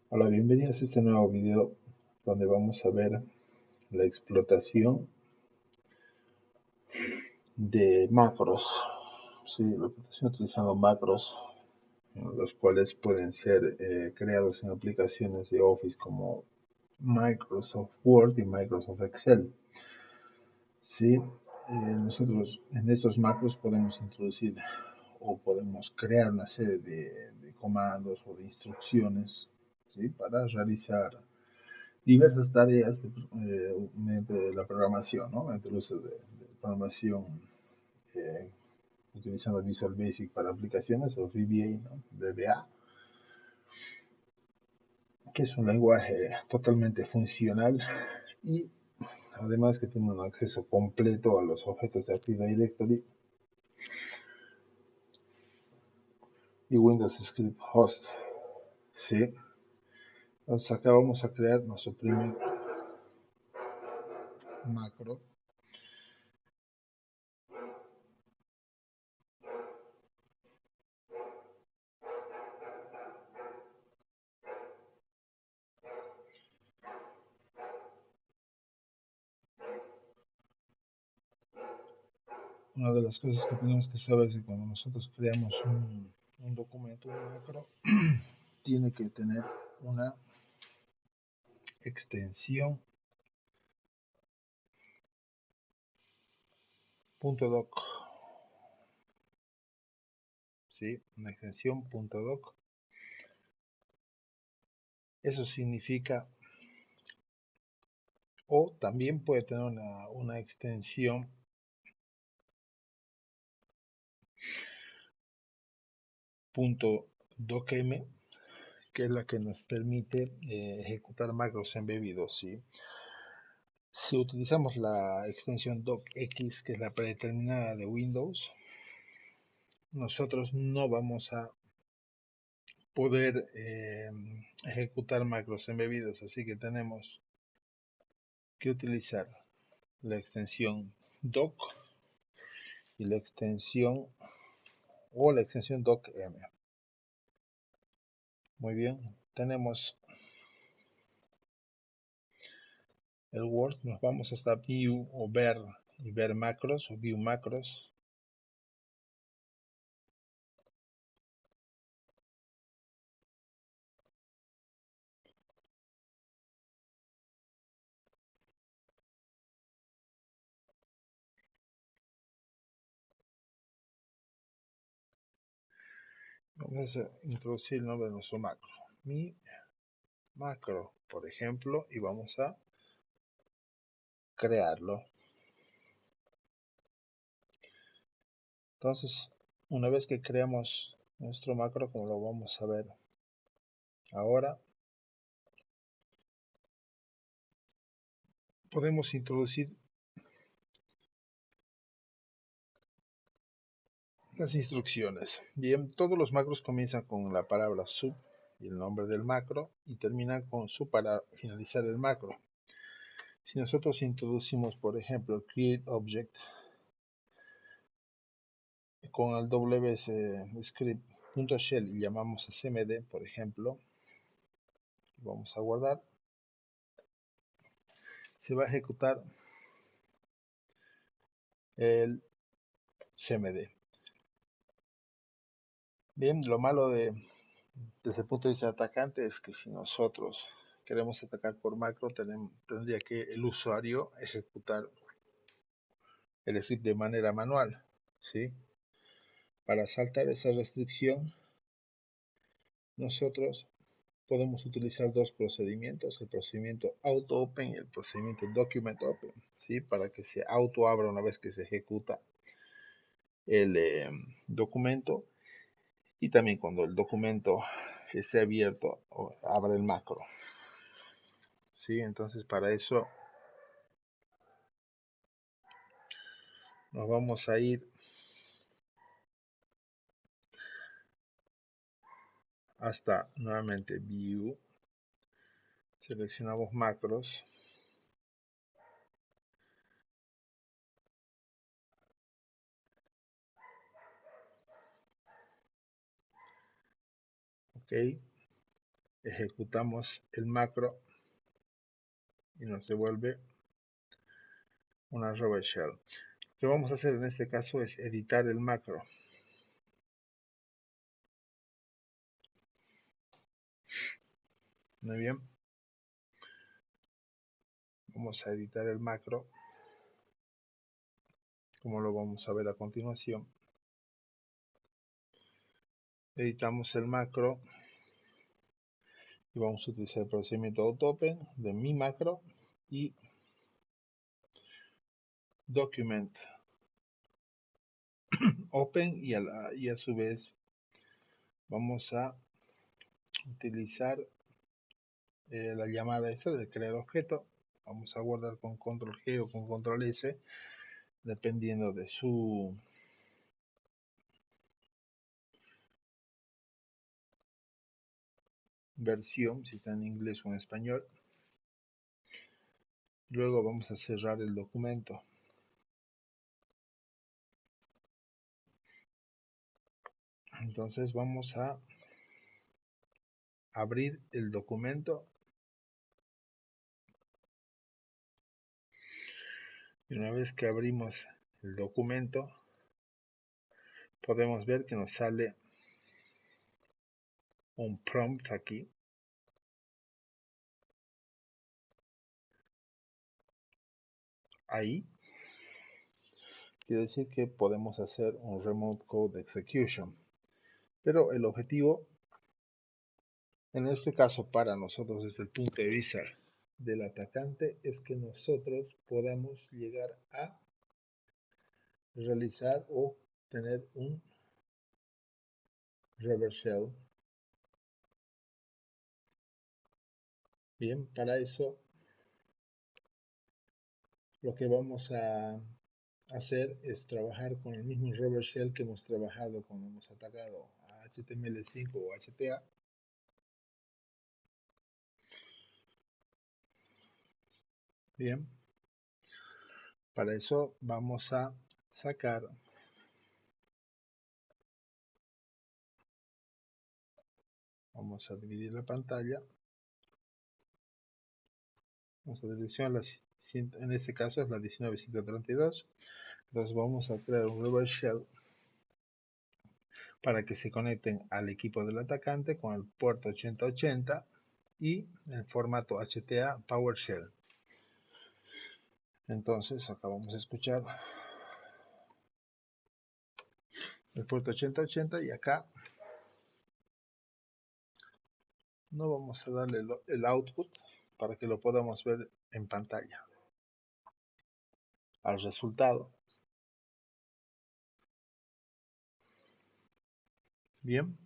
Hola, bienvenidos a este nuevo video donde vamos a ver la explotación de macros. Sí, la explotación utilizando macros, los cuales pueden ser creados en aplicaciones de Office como Microsoft Word y Microsoft Excel. Sí, nosotros en estos macros podemos introducir o podemos crear una serie de comandos o de instrucciones, ¿sí? Para realizar diversas tareas mediante la programación, ¿no? Mediante el uso de programación eh, utilizando Visual Basic para aplicaciones o VBA, ¿no? VBA, que es un lenguaje totalmente funcional y además que tiene un acceso completo a los objetos de Active Directory y Windows Script Host. ¿Sí? Entonces acá vamos a crear nuestro primer macro. Una de las cosas que tenemos que saber es que cuando nosotros creamos un documento, un macro, tiene que tener una extensión .doc, ¿sí? Una extensión .doc. Eso significa, o también puede tener una extensión .docm, que es la que nos permite ejecutar macros embebidos, ¿sí? Si utilizamos la extensión docx, que es la predeterminada de Windows, nosotros no vamos a poder ejecutar macros embebidos, así que tenemos que utilizar la extensión doc y la extensión docm. Muy bien, tenemos el Word, nos vamos hasta View o ver y ver macros o View macros. Vamos a introducir el nombre de nuestro macro. Mi macro, por ejemplo, y vamos a crearlo. Entonces, una vez que creamos nuestro macro, como lo vamos a ver ahora, podemos introducir las instrucciones. Bien, todos los macros comienzan con la palabra sub y el nombre del macro y terminan con sub para finalizar el macro. Si nosotros introducimos, por ejemplo, create object con el ws script.shell y llamamos a cmd, por ejemplo, vamos a guardar, se va a ejecutar el cmd. Bien, lo malo desde el punto de vista de atacante es que si nosotros queremos atacar por macro, tendría que el usuario ejecutar el script de manera manual, ¿sí? Para saltar esa restricción, nosotros podemos utilizar dos procedimientos, el procedimiento auto open y el procedimiento document open, ¿sí? Para que se auto abra una vez que se ejecuta el documento y también cuando el documento esté abierto abra el macro, ¿sí? Entonces para eso nos vamos a ir hasta nuevamente View, seleccionamos macros, ok, ejecutamos el macro y nos devuelve una Robot Shell. Lo que vamos a hacer en este caso es editar el macro. Muy bien. Vamos a editar el macro, como lo vamos a ver a continuación. Editamos el macro y vamos a utilizar el procedimiento AutoOpen de mi macro y Document Open, y a su vez vamos a utilizar la llamada esa de crear objeto. Vamos a guardar con control G o con control S, dependiendo de su versión, si está en inglés o en español. Luego vamos a cerrar el documento. Entonces vamos a abrir el documento. Y una vez que abrimos el documento, podemos ver que nos sale un prompt aquí. Ahí quiere decir que podemos hacer un remote code execution. Pero el objetivo, en este caso para nosotros desde el punto de vista del atacante, es que nosotros podamos llegar a realizar o tener un reverse shell. Bien, para eso lo que vamos a hacer es trabajar con el mismo reverse shell que hemos trabajado cuando hemos atacado a HTML5 o HTA. Bien, para eso vamos a sacar vamos a dividir la pantalla. Nuestra dirección en este caso es la 19132. Entonces vamos a crear un reverse shell para que se conecten al equipo del atacante con el puerto 8080 y el formato HTA PowerShell. Entonces acá vamos a escuchar el puerto 8080 y acá no vamos a darle el output para que lo podamos ver en pantalla. Al resultado. Bien.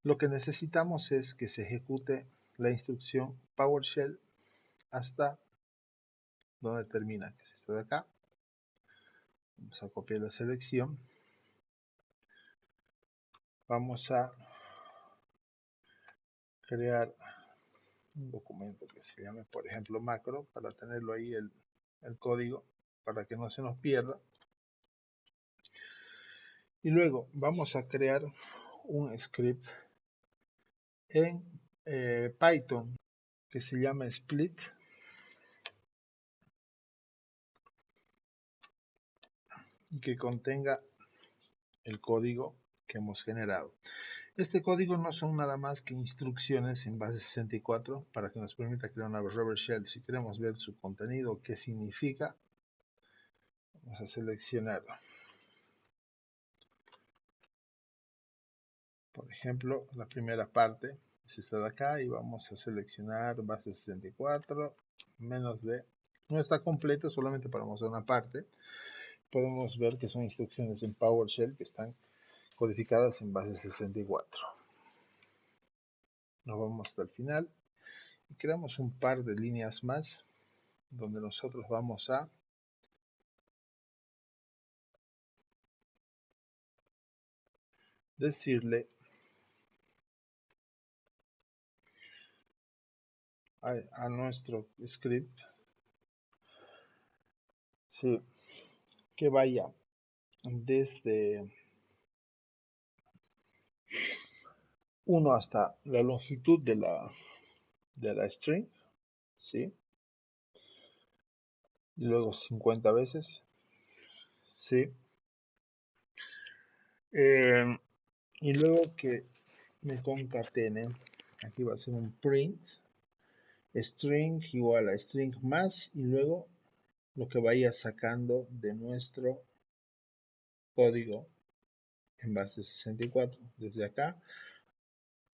Lo que necesitamos es que se ejecute la instrucción PowerShell hasta donde termina, que es esta de acá. Vamos a copiar la selección. Vamos a crear un documento que se llame, por ejemplo, macro, para tenerlo ahí el código, para que no se nos pierda. Y luego vamos a crear un script en Python que se llama split y que contenga el código que hemos generado. Este código no son nada más que instrucciones en base 64 para que nos permita crear una reverse shell. Si queremos ver su contenido, qué significa, vamos a seleccionar, por ejemplo, la primera parte es esta de acá y vamos a seleccionar base 64, menos de, no está completo, solamente para mostrar una parte. Podemos ver que son instrucciones en PowerShell que están codificadas en base 64. Nos vamos hasta el final y creamos un par de líneas más donde nosotros vamos a decirle a nuestro script, sí, que vaya desde 1 hasta la longitud de la string, ¿sí? Y luego 50 veces, ¿sí? Eh, y luego que me concatene, aquí va a ser un print, string igual a string más, y luego lo que vaya sacando de nuestro código en base 64, desde acá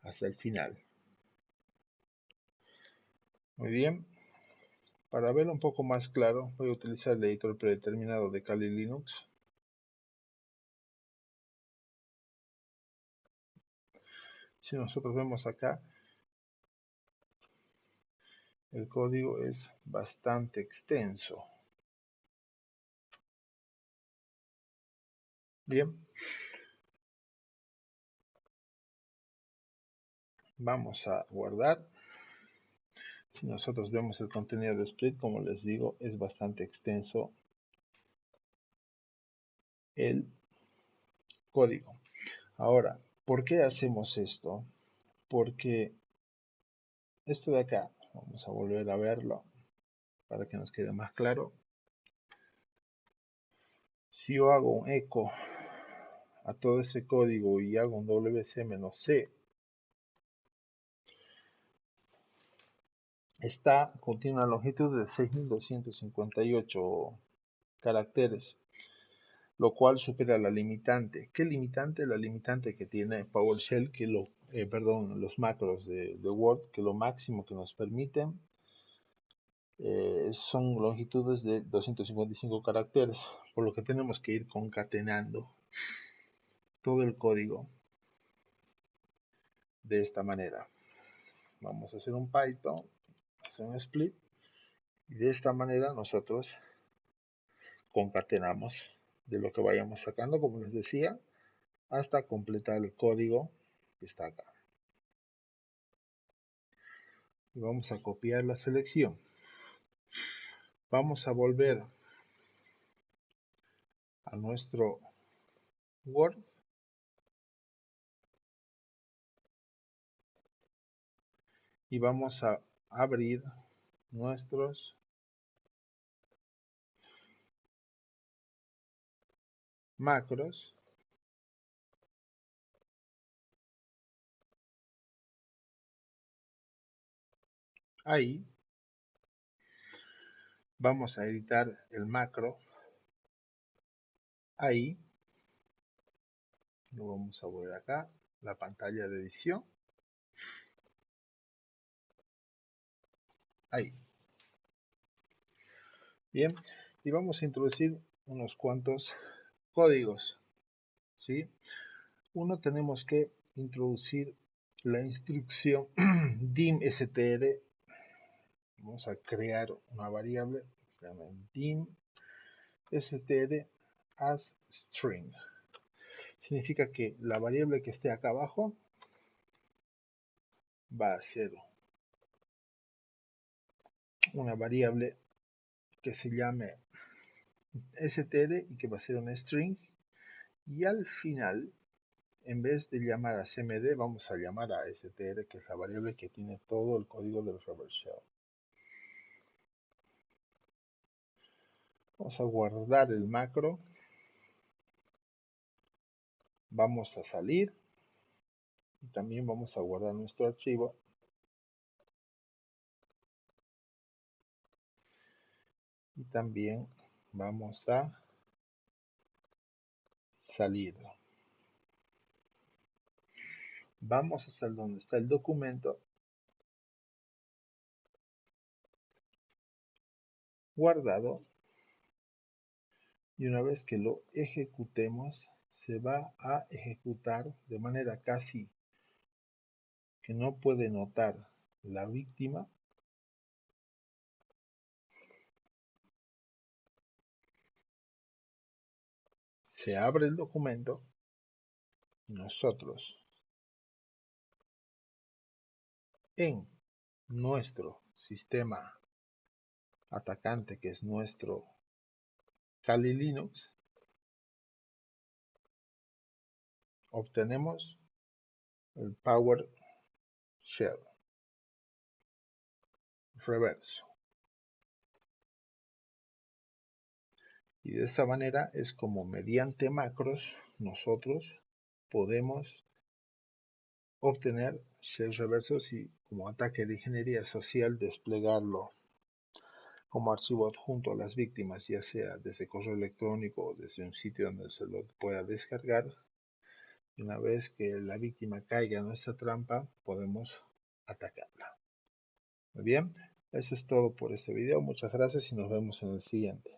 hasta el final. Muy bien. Para verlo un poco más claro, voy a utilizar el editor predeterminado de Kali Linux. Si nosotros vemos acá, el código es bastante extenso. Bien. Vamos a guardar. Si nosotros vemos el contenido de Split, como les digo, es bastante extenso el código. Ahora, ¿por qué hacemos esto? Porque esto de acá, vamos a volver a verlo para que nos quede más claro. Si yo hago un echo a todo ese código y hago un wc-c, contiene una longitud de 6258 caracteres, lo cual supera la limitante. ¿Qué limitante? La limitante que tiene PowerShell, los macros de Word, que lo máximo que nos permiten son longitudes de 255 caracteres, por lo que tenemos que ir concatenando todo el código de esta manera. Vamos a hacer un Python, hacer un split, y de esta manera nosotros concatenamos de lo que vayamos sacando, como les decía, hasta completar el código que está acá. Y vamos a copiar la selección. Vamos a volver a nuestro Word y vamos a abrir nuestros macros. Ahí vamos a editar el macro. Ahí lo vamos a volver acá, la pantalla de edición. Ahí. Bien, y vamos a introducir unos cuantos códigos, ¿sí? Uno, tenemos que introducir la instrucción dim.str. Vamos a crear una variable que se llama dim.str as string. Significa que la variable que esté acá abajo va a ser una variable que se llame str y que va a ser una string, y al final, en vez de llamar a cmd, vamos a llamar a str, que es la variable que tiene todo el código del reverse shell. Vamos a guardar el macro, vamos a salir y también vamos a guardar nuestro archivo. Y también vamos a salir. Vamos hasta donde está el documento, guardado, y una vez que lo ejecutemos, se va a ejecutar de manera casi que no puede notar la víctima. Se abre el documento y nosotros en nuestro sistema atacante, que es nuestro Kali Linux, obtenemos el PowerShell reverso. Y de esa manera es como mediante macros nosotros podemos obtener shells reversos y como ataque de ingeniería social desplegarlo como archivo adjunto a las víctimas, ya sea desde correo electrónico o desde un sitio donde se lo pueda descargar. Y una vez que la víctima caiga en nuestra trampa, podemos atacarla. Muy bien, eso es todo por este video. Muchas gracias y nos vemos en el siguiente.